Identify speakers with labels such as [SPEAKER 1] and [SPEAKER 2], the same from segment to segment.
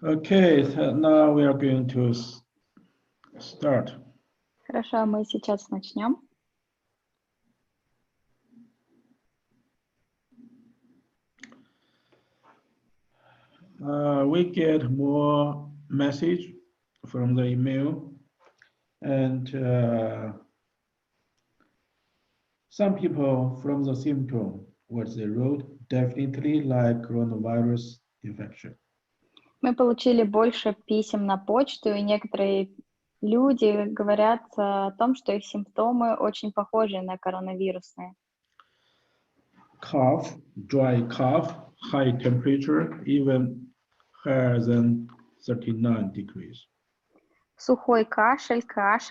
[SPEAKER 1] Okay, so now we are going to start.
[SPEAKER 2] Хорошо, мы сейчас начнем.
[SPEAKER 1] We get more message from the email, and some people from the symptom, what they wrote, definitely like coronavirus infection.
[SPEAKER 2] Мы получили больше писем на почту, и некоторые люди говорят о том, что их симптомы очень похожи на коронавирусные.
[SPEAKER 1] Cough, dry cough, high temperature, even higher than 39 degrees.
[SPEAKER 2] Сухой кашель,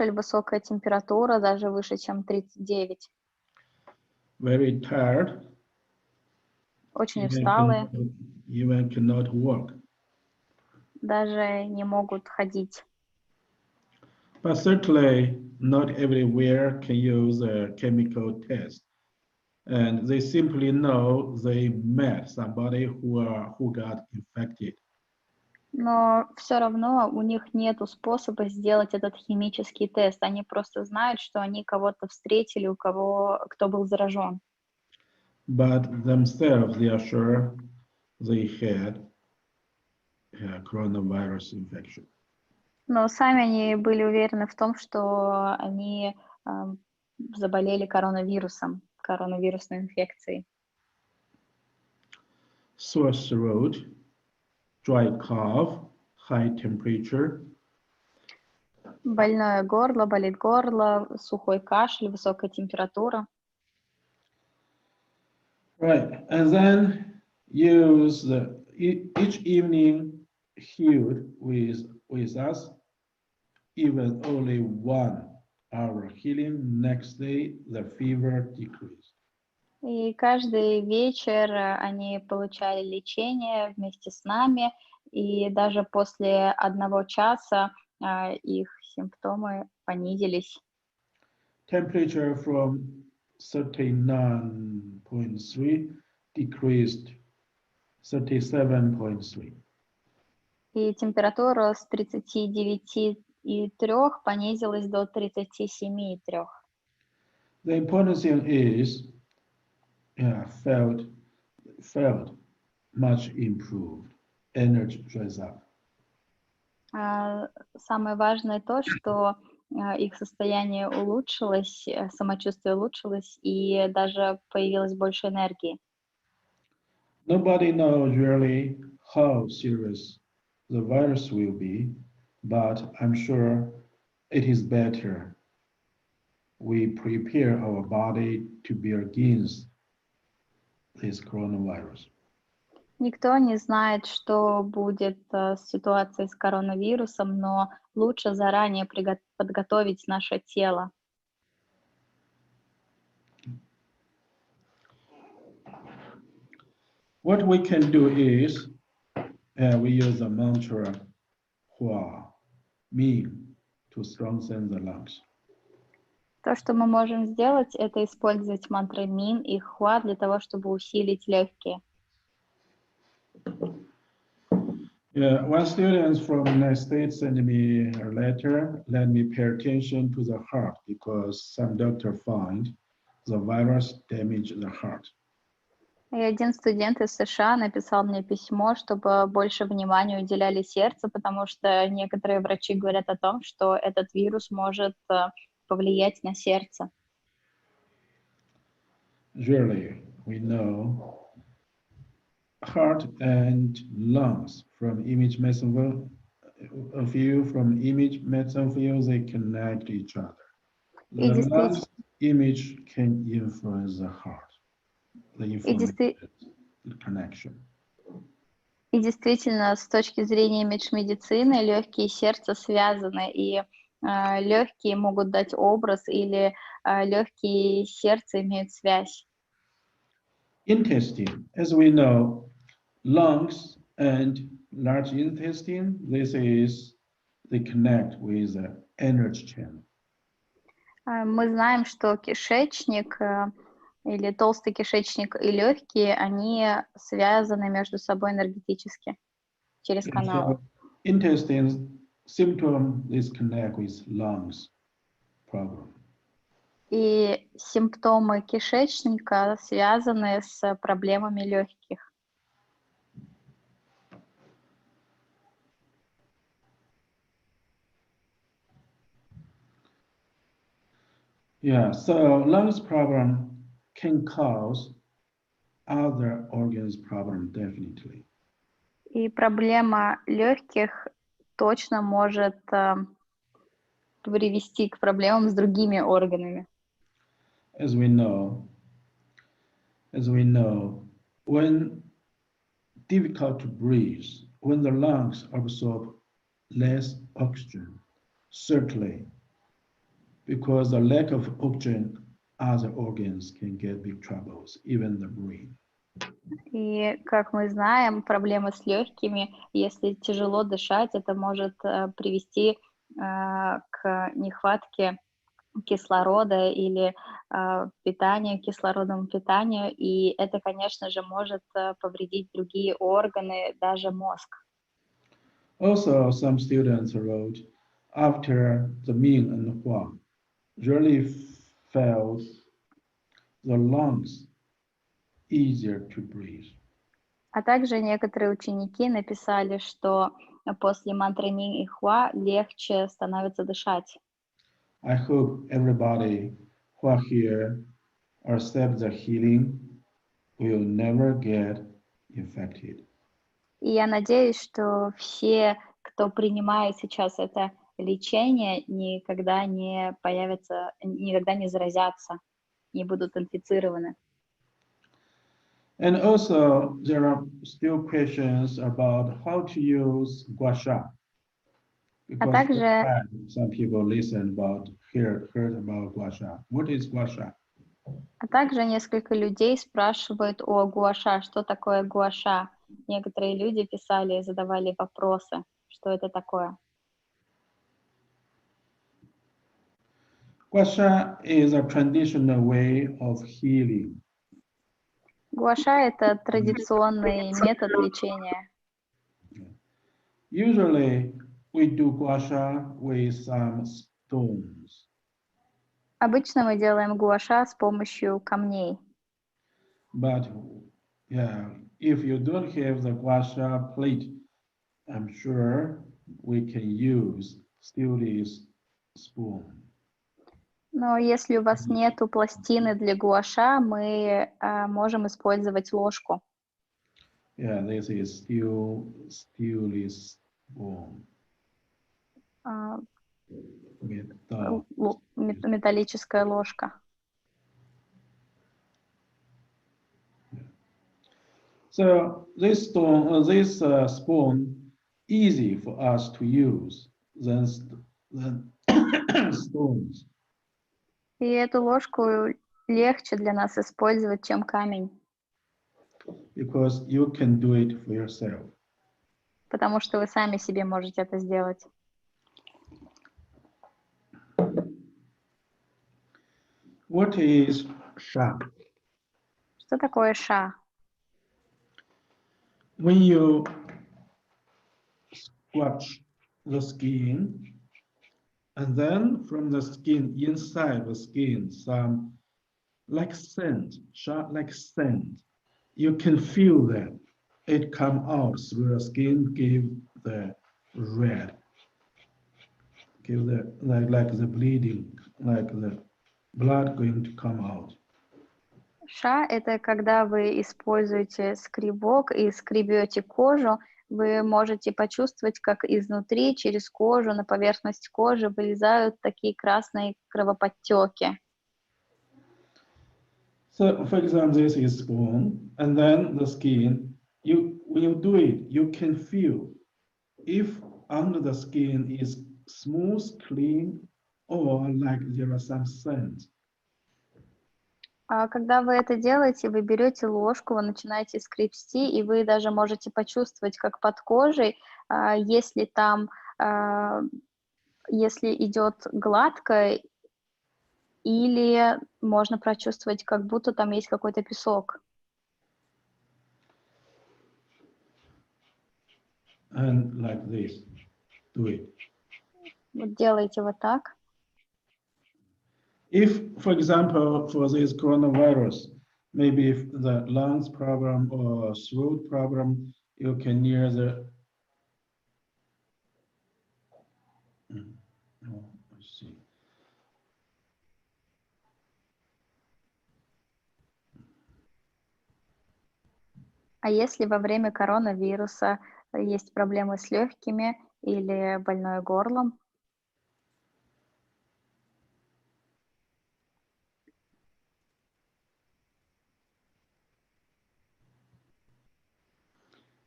[SPEAKER 2] высокая температура, даже выше, чем 39.
[SPEAKER 1] Very tired.
[SPEAKER 2] Очень усталые,
[SPEAKER 1] Even cannot walk.
[SPEAKER 2] даже не могут ходить.
[SPEAKER 1] But certainly not everywhere can use a chemical test. And they simply know they met somebody who got infected.
[SPEAKER 2] Но все равно у них нет способа сделать этот химический тест. Они просто знают, что они кого-то встретили, кто был заражен.
[SPEAKER 1] But themselves, they are sure they had coronavirus infection.
[SPEAKER 2] Но сами они были уверены в том, что они заболели коронавирусной инфекцией.
[SPEAKER 1] Sore throat, dry cough, high temperature.
[SPEAKER 2] Больное горло, болит горло, сухой кашель, высокая температура.
[SPEAKER 1] Right, and then use each evening healed with us, even only 1 hour healing. Next day, the fever decreased.
[SPEAKER 2] И каждый вечер они получали лечение вместе с нами, и даже после 1 часа их симптомы понизились.
[SPEAKER 1] Temperature from 39.3 decreased 37.3.
[SPEAKER 2] И температура с 39,3 понизилась до 37,3.
[SPEAKER 1] The important thing is felt much improved, energy rise up.
[SPEAKER 2] Самое важное то, что их состояние улучшилось, самочувствие улучшилось, и даже появилось больше энергии.
[SPEAKER 1] Nobody knows really how serious the virus will be, but I'm sure it is better we prepare our body to be against this coronavirus.
[SPEAKER 2] Никто не знает, что будет с ситуацией с коронавирусом, но лучше заранее подготовить наше тело.
[SPEAKER 1] What we can do is we use the mantra Hua Ming to strengthen the lungs.
[SPEAKER 2] То, что мы можем сделать, это использовать мантры Мин и Хуа для того, чтобы усилить легкие.
[SPEAKER 1] Yeah, one student from the United States sent me a letter. Let me pay attention to the heart because some doctor find the virus damage the heart.
[SPEAKER 2] И один студент из США написал мне письмо, чтобы больше внимания уделяли сердцу, потому что некоторые врачи говорят о том, что этот вирус может повлиять на сердце.
[SPEAKER 1] Surely we know heart and lungs from image medicine view, they connect each other. The lungs image can influence the heart, the connection.
[SPEAKER 2] И действительно, с точки зрения имидж-медицины, легкие и сердце связаны, и легкие могут дать образ, или легкие и сердце имеют связь.
[SPEAKER 1] Intestine, as we know, lungs and large intestine, they connect with the energy channel.
[SPEAKER 2] Мы знаем, что кишечник или толстый кишечник и легкие, они связаны между собой энергетически через каналы.
[SPEAKER 1] intestine symptom is connect with lungs problem.
[SPEAKER 2] И симптомы кишечника связаны с проблемами легких.
[SPEAKER 1] Yeah, so lungs problem can cause other organs problem definitely.
[SPEAKER 2] И проблема легких точно может привести к проблемам с другими органами.
[SPEAKER 1] As we know, when difficult to breathe, when the lungs absorb less oxygen, certainly, because the lack of oxygen, other organs can get big troubles, even the brain.
[SPEAKER 2] И, как мы знаем, проблемы с легкими, если тяжело дышать, это может привести к нехватке кислорода или питанию, кислородному питанию, и это, конечно же, может повредить другие органы, даже мозг.
[SPEAKER 1] Also, some students wrote, after the Ming and Hua really felt the lungs easier to breathe.
[SPEAKER 2] А также некоторые ученики написали, что после мантры Мин и Хуа легче становится дышать.
[SPEAKER 1] I hope everybody who are here accept the healing will never get infected.
[SPEAKER 2] И я надеюсь, что все, кто принимает сейчас это лечение, никогда не появятся, никогда не заразятся, не будут инфицированы.
[SPEAKER 1] And also, there are still questions about how to use gua sha. Because
[SPEAKER 2] также-
[SPEAKER 1] some people heard about gua sha. What is gua sha?
[SPEAKER 2] А также несколько людей спрашивают о гуаша, что такое гуаша. Некоторые люди писали и задавали вопросы, что это такое.
[SPEAKER 1] Gua sha is a traditional way of healing.
[SPEAKER 2] Гуаша — это традиционный метод лечения.
[SPEAKER 1] Usually, we do gua sha with some stones.
[SPEAKER 2] Обычно мы делаем гуаша с помощью камней.
[SPEAKER 1] But yeah, if you don't have the gua sha plate, I'm sure we can use steel spoon.
[SPEAKER 2] Но если у вас нету пластины для гуаша, мы можем использовать ложку.
[SPEAKER 1] Yeah, this is steel spoon.
[SPEAKER 2] Металлическая ложка.
[SPEAKER 1] So this spoon easy for us to use than stones.
[SPEAKER 2] И эту ложку легче для нас использовать, чем камень.
[SPEAKER 1] Because you can do it for yourself.
[SPEAKER 2] Потому что вы сами себе можете это сделать.
[SPEAKER 1] What is sha?
[SPEAKER 2] Что такое ша?
[SPEAKER 1] When you scratch the skin, and then from the skin, inside the skin, some like scent, like scent. You can feel that it come out through the skin, give the red, give the like the bleeding, like the blood going to come out.
[SPEAKER 2] Ша — это когда вы используете скребок и скребете кожу, вы можете почувствовать, как изнутри, через кожу, на поверхность кожи вылезают такие красные кровоподтеки.
[SPEAKER 1] So, for example, this is spoon, and then the skin. When you do it, you can feel if under the skin is smooth, clean, or like there are some scent.
[SPEAKER 2] А когда вы это делаете, вы берете ложку, вы начинаете скребсти, и вы даже можете почувствовать, как под кожей, если там, если идет гладко, или можно прочувствовать, как будто там есть какой-то песок.
[SPEAKER 1] And like this. do it.
[SPEAKER 2] Вот делайте вот так.
[SPEAKER 1] If, for example, for this coronavirus, maybe if the lungs problem or throat problem, you can near the. Oh, I see.
[SPEAKER 2] А если во время коронавируса есть проблемы с легкими или больное горлом?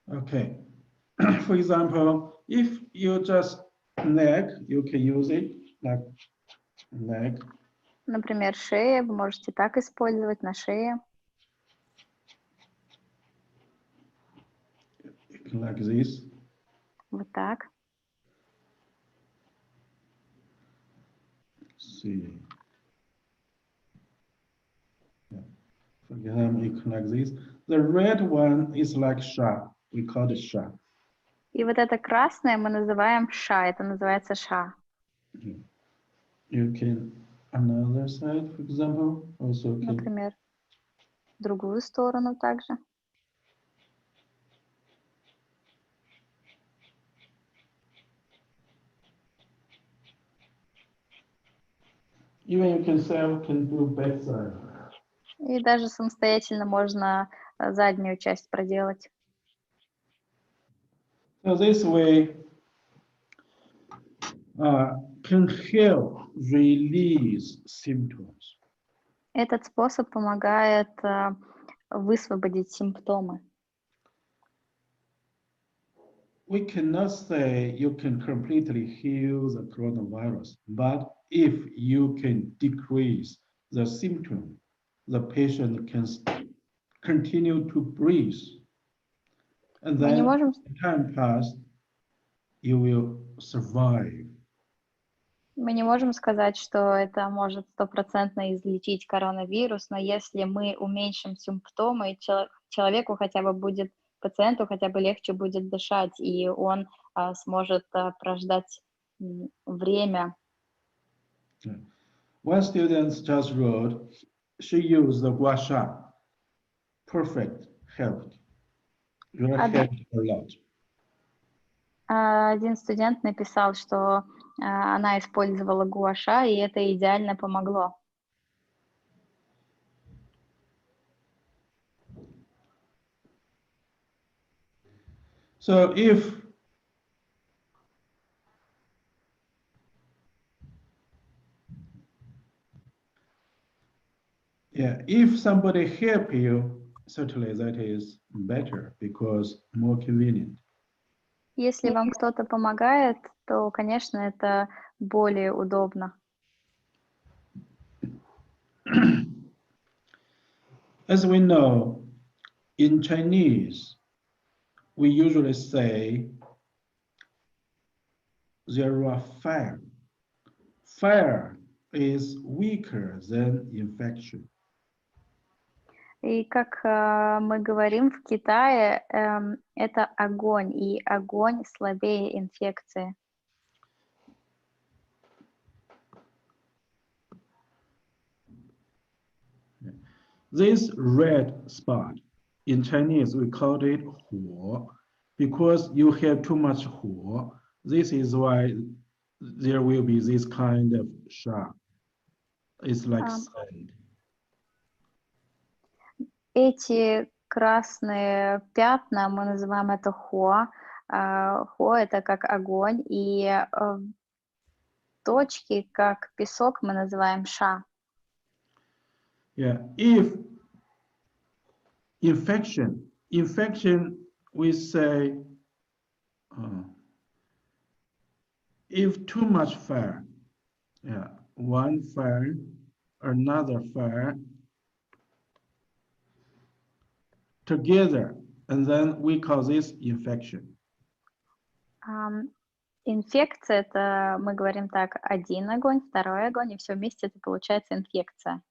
[SPEAKER 1] Okay. For example, if you just neck, you can use it like neck.
[SPEAKER 2] Например, шея, вы можете так использовать на шее.
[SPEAKER 1] Like this.
[SPEAKER 2] Вот так.
[SPEAKER 1] See. Yeah. For example, you can like this. The red one is like sharp. We call it sharp.
[SPEAKER 2] И вот это красное мы называем ша, это называется ша.
[SPEAKER 1] You can another side, for example, also can.
[SPEAKER 2] Например, в другую сторону также.
[SPEAKER 1] Even you can do backside.
[SPEAKER 2] И даже самостоятельно можно заднюю часть проделать.
[SPEAKER 1] So this way can help release symptoms.
[SPEAKER 2] Этот способ помогает высвободить симптомы.
[SPEAKER 1] We cannot say you can completely heal the coronavirus, but if you can decrease the symptom, the patient can continue to breathe. And
[SPEAKER 2] Мы не
[SPEAKER 1] then
[SPEAKER 2] можем,
[SPEAKER 1] time pass, you will survive.
[SPEAKER 2] мы не можем сказать, что это может 100% излечить коронавирус, но если мы уменьшим симптомы, человеку хотя бы будет, пациенту хотя бы легче будет дышать, и он сможет прождать время.
[SPEAKER 1] One student just wrote, she used the gua sha. Perfect, helped. Really helped a lot.
[SPEAKER 2] Один студент написал, что она использовала гуаша, и это идеально помогло.
[SPEAKER 1] So if somebody help you, certainly that is better because more convenient.
[SPEAKER 2] Если вам кто-то помогает, то, конечно, это более удобно.
[SPEAKER 1] As we know, in Chinese, we usually say there are fire. Fire is weaker than infection.
[SPEAKER 2] И как мы говорим в Китае, это огонь, и огонь слабее инфекции.
[SPEAKER 1] This red spot, in Chinese we call it 火, because you have too much 火. This is why there will be this kind of sharp. It's like sand.
[SPEAKER 2] Эти красные пятна, мы называем это хуа. Хуа — это как огонь, и точки, как песок, мы называем ша.
[SPEAKER 1] Yeah, if infection, we say, if too much fire, yeah, one fire, another fire, together, and then we call this infection.
[SPEAKER 2] Инфекция — это, мы говорим так, один огонь, второй огонь, и все вместе это получается инфекция.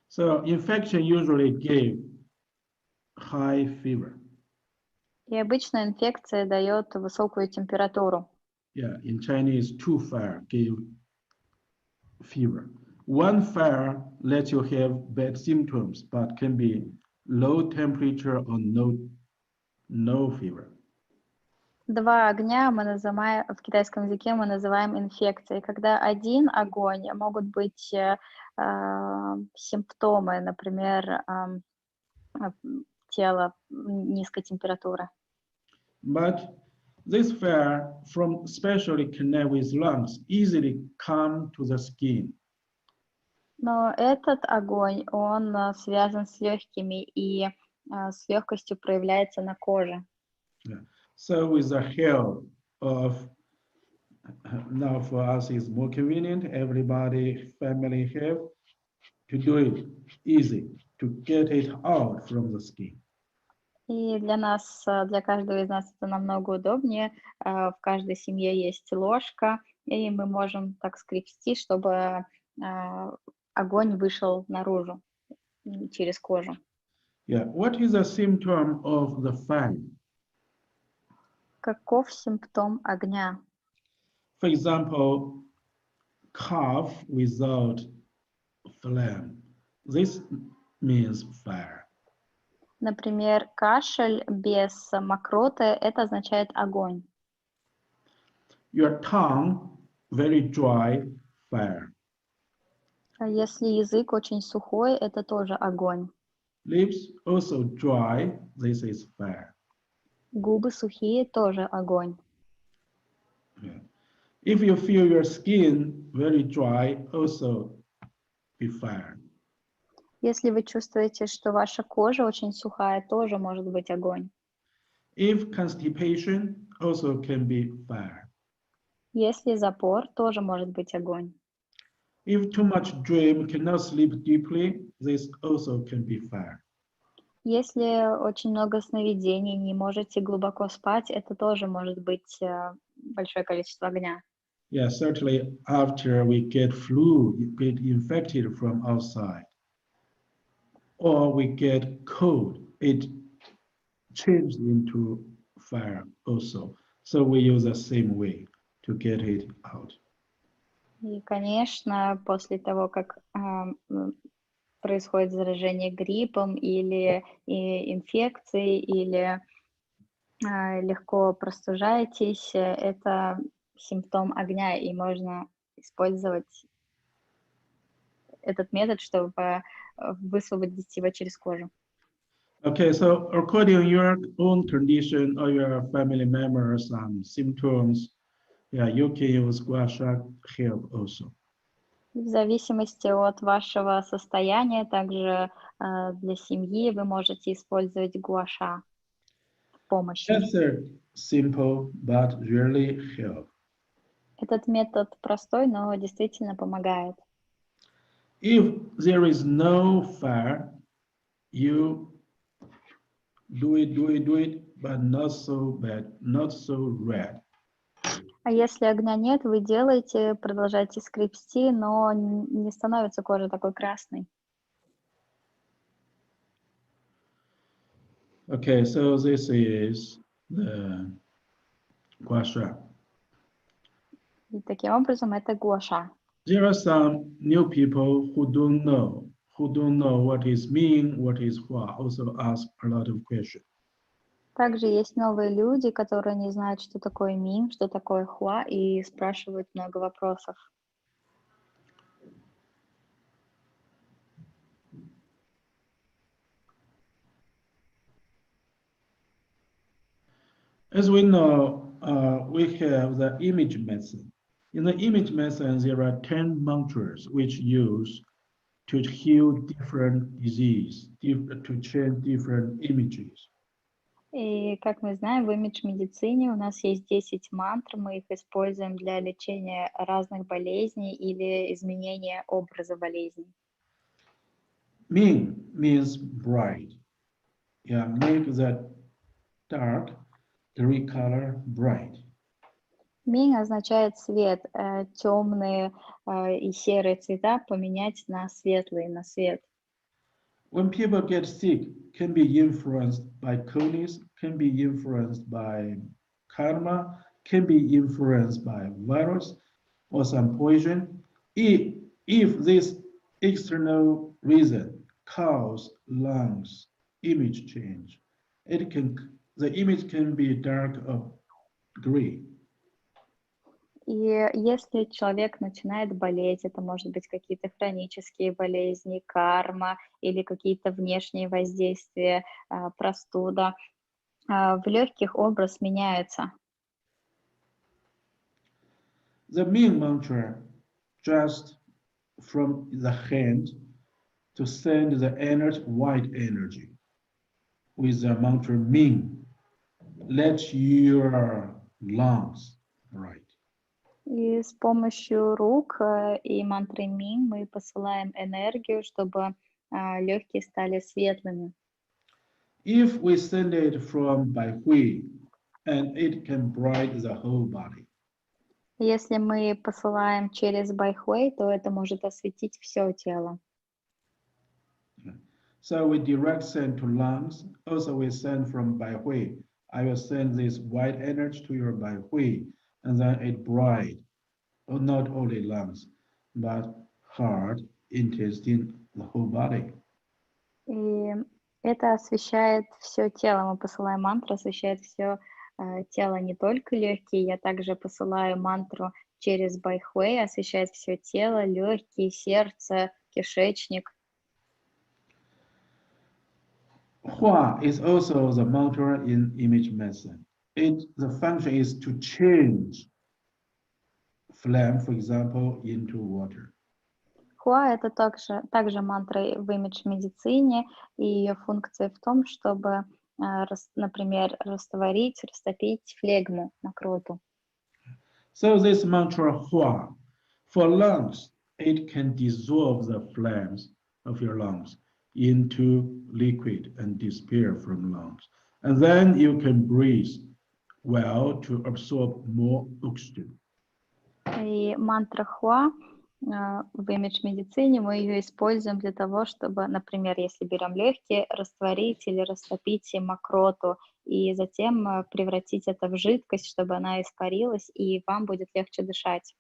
[SPEAKER 1] So infection usually give high fever.
[SPEAKER 2] И обычно инфекция дает высокую температуру.
[SPEAKER 1] Yeah, in Chinese, 2 fire give fever. 1 fire lets you have bad symptoms, but can be low temperature or no fever.
[SPEAKER 2] Два огня мы называем, в китайском языке мы называем инфекцией. Когда один огонь, могут быть симптомы, например, тело низкой температуры.
[SPEAKER 1] But this fire from especially connect with lungs easily come to the skin.
[SPEAKER 2] Но этот огонь, он связан с легкими и с легкостью проявляется на коже.
[SPEAKER 1] Yeah. So with the help of, now for us it's more convenient, everybody, family have to do it easy, to get it out from the skin.
[SPEAKER 2] И для нас, для каждого из нас это намного удобнее. В каждой семье есть ложка, и мы можем так скрести, чтобы огонь вышел наружу через кожу.
[SPEAKER 1] Yeah. What is a symptom of the fire?
[SPEAKER 2] Каков симптом огня?
[SPEAKER 1] For example, cough without phlegm. This means fire.
[SPEAKER 2] Например, кашель без мокроты, это означает огонь.
[SPEAKER 1] Your tongue very dry, fire.
[SPEAKER 2] Если язык очень сухой, это тоже огонь.
[SPEAKER 1] Lips also dry, this is fire.
[SPEAKER 2] Губы сухие, тоже огонь.
[SPEAKER 1] Yeah. If you feel your skin very dry, also be fire.
[SPEAKER 2] Если вы чувствуете, что ваша кожа очень сухая, тоже может быть огонь.
[SPEAKER 1] If constipation, also can be fire.
[SPEAKER 2] Если запор, тоже может быть огонь.
[SPEAKER 1] If too much dream, cannot sleep deeply, this also can be fire.
[SPEAKER 2] Если очень много сновидений, не можете глубоко спать, это тоже может быть большое количество огня.
[SPEAKER 1] Yeah, certainly after we get flu, get infected from outside, or we get cold, it changed into fire also. So we use the same way to get it out.
[SPEAKER 2] И, конечно, после того, как происходит заражение гриппом или инфекцией, или легко простужаетесь, это симптом огня, и можно использовать этот метод, чтобы высвободить его через кожу.
[SPEAKER 1] Okay, so according to your own condition or your family members symptoms, yeah, you can use gua sha help also.
[SPEAKER 2] В зависимости от вашего состояния, также для семьи вы можете использовать гуаша в помощь.
[SPEAKER 1] Method simple, but really help.
[SPEAKER 2] Этот метод простой, но действительно помогает.
[SPEAKER 1] If there is no fire, you do it, but not so bad, not so red.
[SPEAKER 2] А если огня нет, вы делаете, продолжаете скрести, но не становится кожа такой красной.
[SPEAKER 1] Okay, so this is the gua sha.
[SPEAKER 2] И таким образом это гуаша.
[SPEAKER 1] There are some new people who don't know what is mean, what is hua, also ask a lot of questions.
[SPEAKER 2] Также есть новые люди, которые не знают, что такое мин, что такое хуа, и спрашивают много вопросов.
[SPEAKER 1] As we know, we have the image method. In the image method, there are 10 mantras which use to heal different disease, to change different images.
[SPEAKER 2] И, как мы знаем, в имидж-медицине у нас есть 10 мантр, мы их используем для лечения разных болезней или изменения образа болезней.
[SPEAKER 1] Ming means bright. Yeah, make the dark, gray color bright.
[SPEAKER 2] Мин означает свет, темные и серые цвета поменять на светлые, на свет.
[SPEAKER 1] When people get sick, can be influenced by coldness, can be influenced by karma, can be influenced by virus or some poison. If this external reason cause lungs image change, the image can be dark or gray.
[SPEAKER 2] И если человек начинает болеть, это может быть какие-то хронические болезни, карма или какие-то внешние воздействия, простуда, в легких образ меняется.
[SPEAKER 1] The Ming mantra just from the hand to send the white energy with the mantra Ming. Let your lungs bright.
[SPEAKER 2] И с помощью рук и мантры Мин мы посылаем энергию, чтобы легкие стали светлыми.
[SPEAKER 1] If we send it from Bai Hui, and it can bright the whole body.
[SPEAKER 2] Если мы посылаем через Байхуэй, то это может осветить все тело.
[SPEAKER 1] So we direct send to lungs. Also we send from Bai Hui. I will send this white energy to your Bai Hui, and then it bright, not only lungs, but heart, intestine, the whole body.
[SPEAKER 2] И это освещает все тело. Мы посылаем мантру, освещает все тело, не только легкие. Я также посылаю мантру через Байхуэй, освещает все тело, легкие, сердце, кишечник.
[SPEAKER 1] Hua is also the mantra in image medicine. The function is to change phlegm, for example, into water.
[SPEAKER 2] Хуа — это также мантра в имидж-медицине, и ее функция в том, чтобы, например, растопить флегму, мокроту.
[SPEAKER 1] So this mantra Hua, for lungs, it can dissolve the phlegms of your lungs into liquid and disappear from lungs. And then you can breathe well to absorb more oxygen.
[SPEAKER 2] И мантра Хуа в имидж-медицине мы ее используем для того, чтобы, например, если берем легкие, растворить или растопить мокроту, и затем превратить это в жидкость, чтобы она испарилась, и вам будет легче дышать.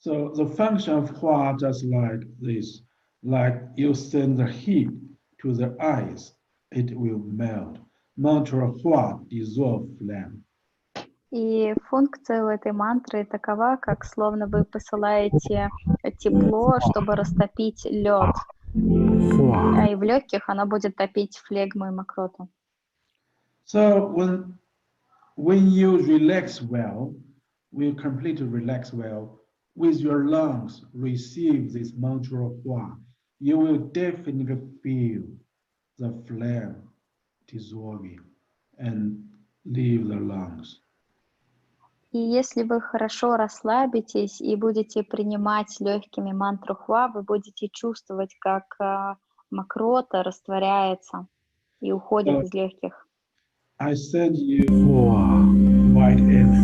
[SPEAKER 1] So the function of Hua just like this, like you send the heat to the ice, it will melt. Mantra Hua dissolve phlegm.
[SPEAKER 2] И функция у этой мантры такова, как словно вы посылаете тепло, чтобы растопить лед. А и в легких она будет топить флегму и мокроту.
[SPEAKER 1] So when you relax well, when you completely relax well, with your lungs receive this mantra Hua, you will definitely feel the phlegm dissolving and leave the lungs.
[SPEAKER 2] И если вы хорошо расслабитесь и будете принимать легкими мантру Хуа, вы будете чувствовать, как мокрота растворяется и уходит из легких.
[SPEAKER 1] I send you white and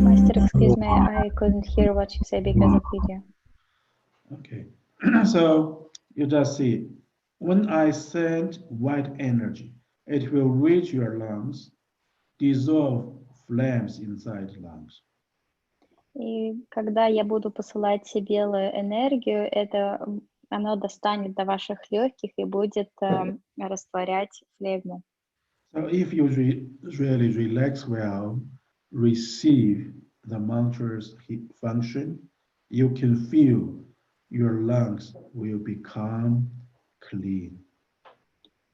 [SPEAKER 2] Master, excuse me, I couldn't hear what you said because of video.
[SPEAKER 1] Okay, so you just see, when I send white energy, it will reach your lungs, dissolve flames inside lungs.
[SPEAKER 2] И когда я буду посылать белую энергию, оно достанет до ваших легких и будет растворять флегму.
[SPEAKER 1] So if you really relax well, receive the mantra's function, you can feel your lungs will become clean.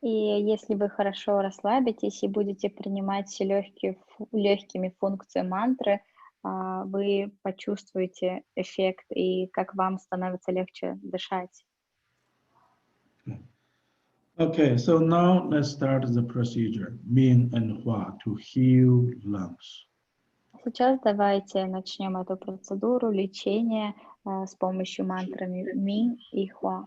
[SPEAKER 2] И если вы хорошо расслабитесь и будете принимать легкими функции мантры, вы почувствуете эффект и как вам становится легче дышать.
[SPEAKER 1] Okay, so now let's start the procedure, Ming and Hua, to heal lungs.
[SPEAKER 2] Сейчас давайте начнем эту процедуру лечения с помощью мантрами Мин и Хуа.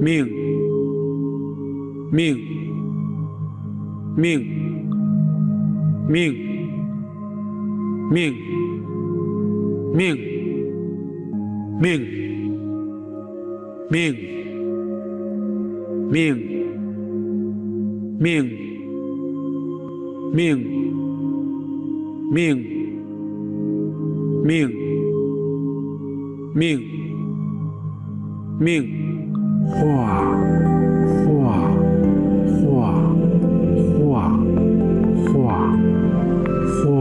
[SPEAKER 3] 命，命，命，命，命，命，命，命，命，命，命，命，命，命，命，化，化，化，化，化，化，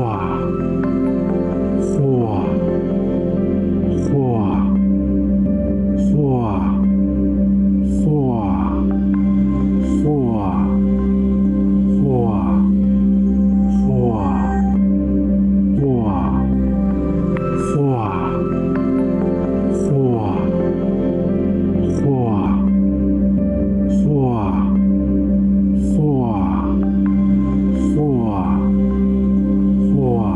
[SPEAKER 3] 化，化，化，化，化，化，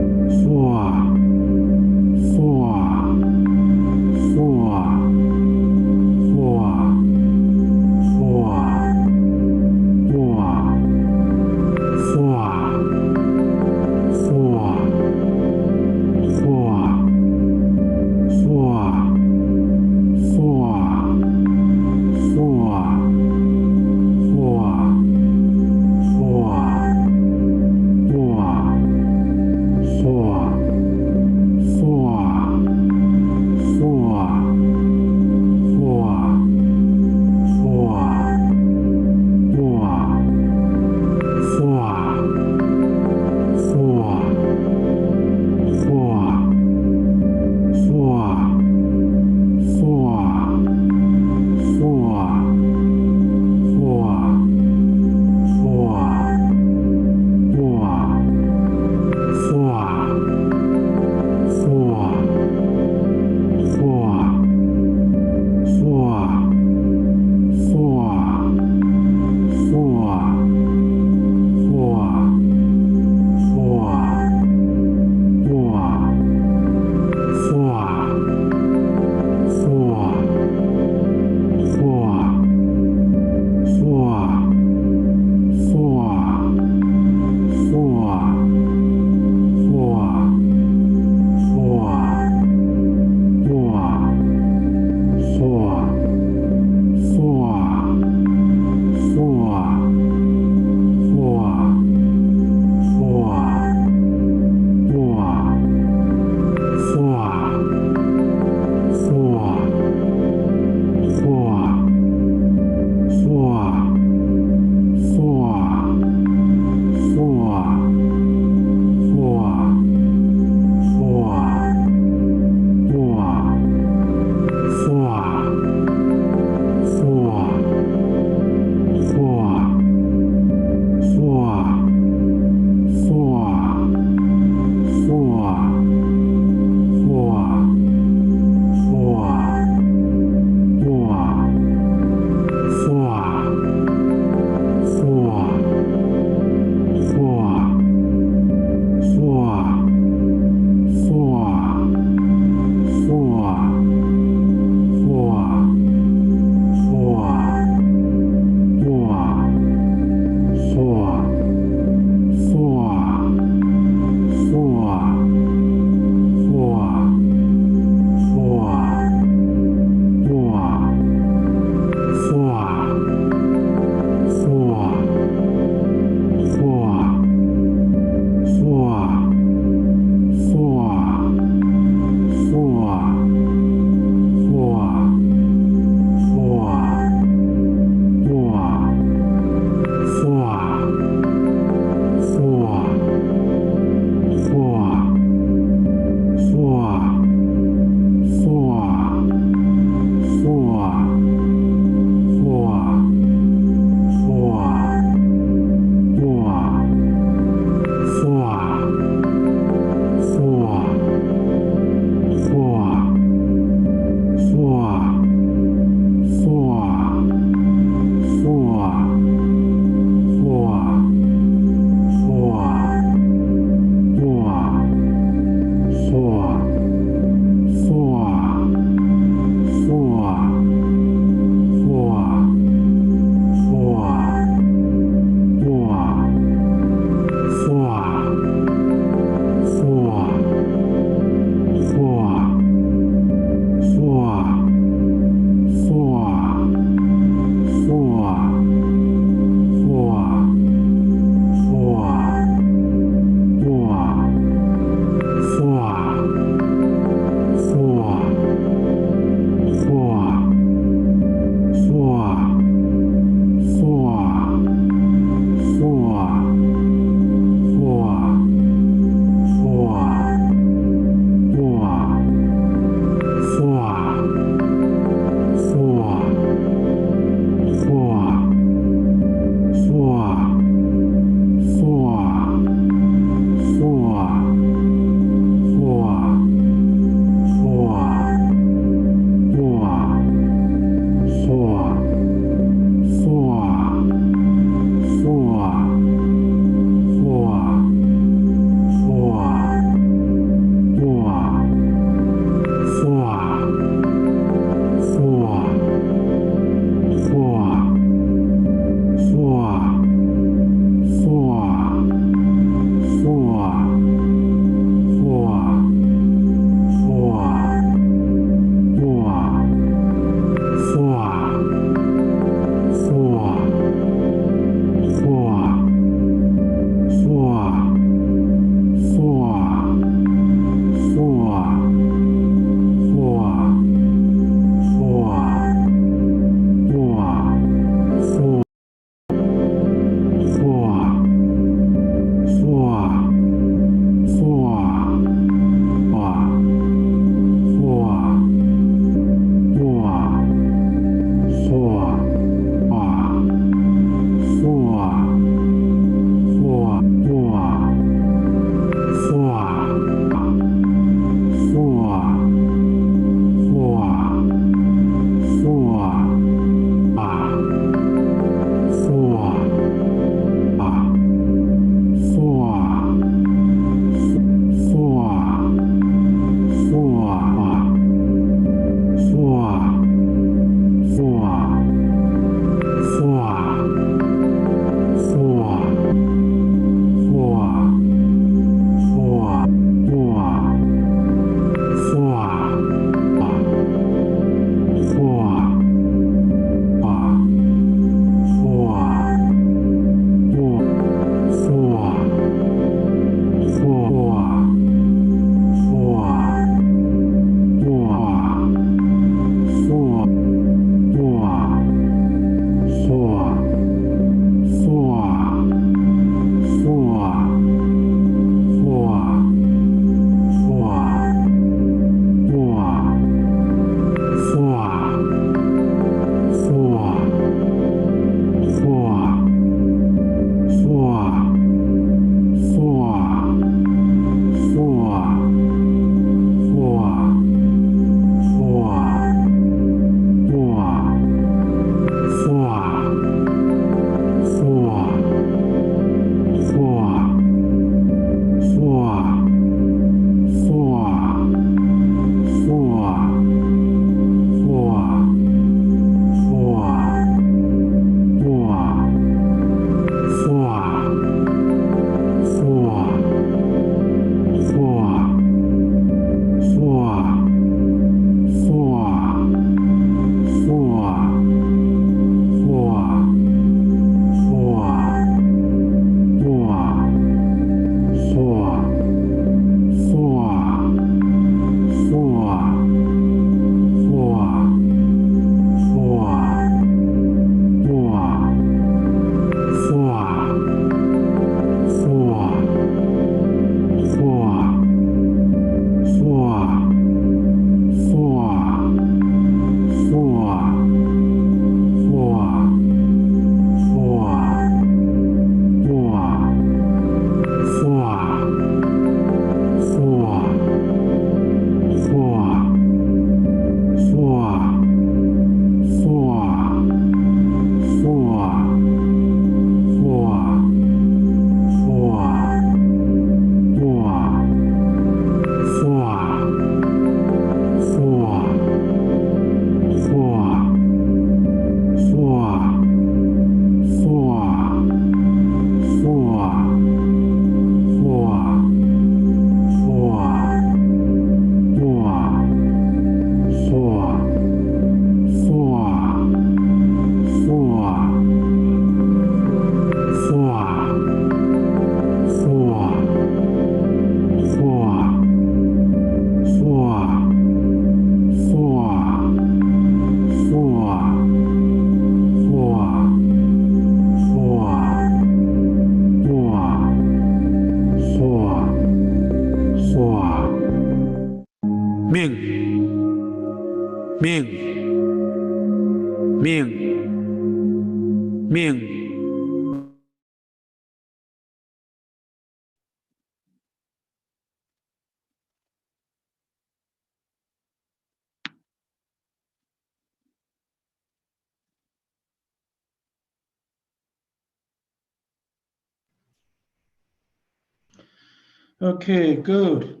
[SPEAKER 1] Okay, good.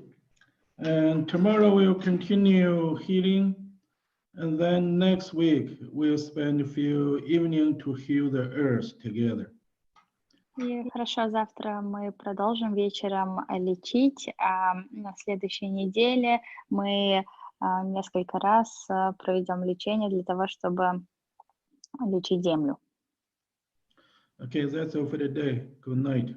[SPEAKER 1] And tomorrow we'll continue healing. And then next week, we'll spend a few evenings to heal the earth together.
[SPEAKER 2] И хорошо, завтра мы продолжим вечером лечить, а на следующей неделе мы несколько раз проведем лечение для того, чтобы лечить Землю.
[SPEAKER 1] Okay, that's all for today. Good night.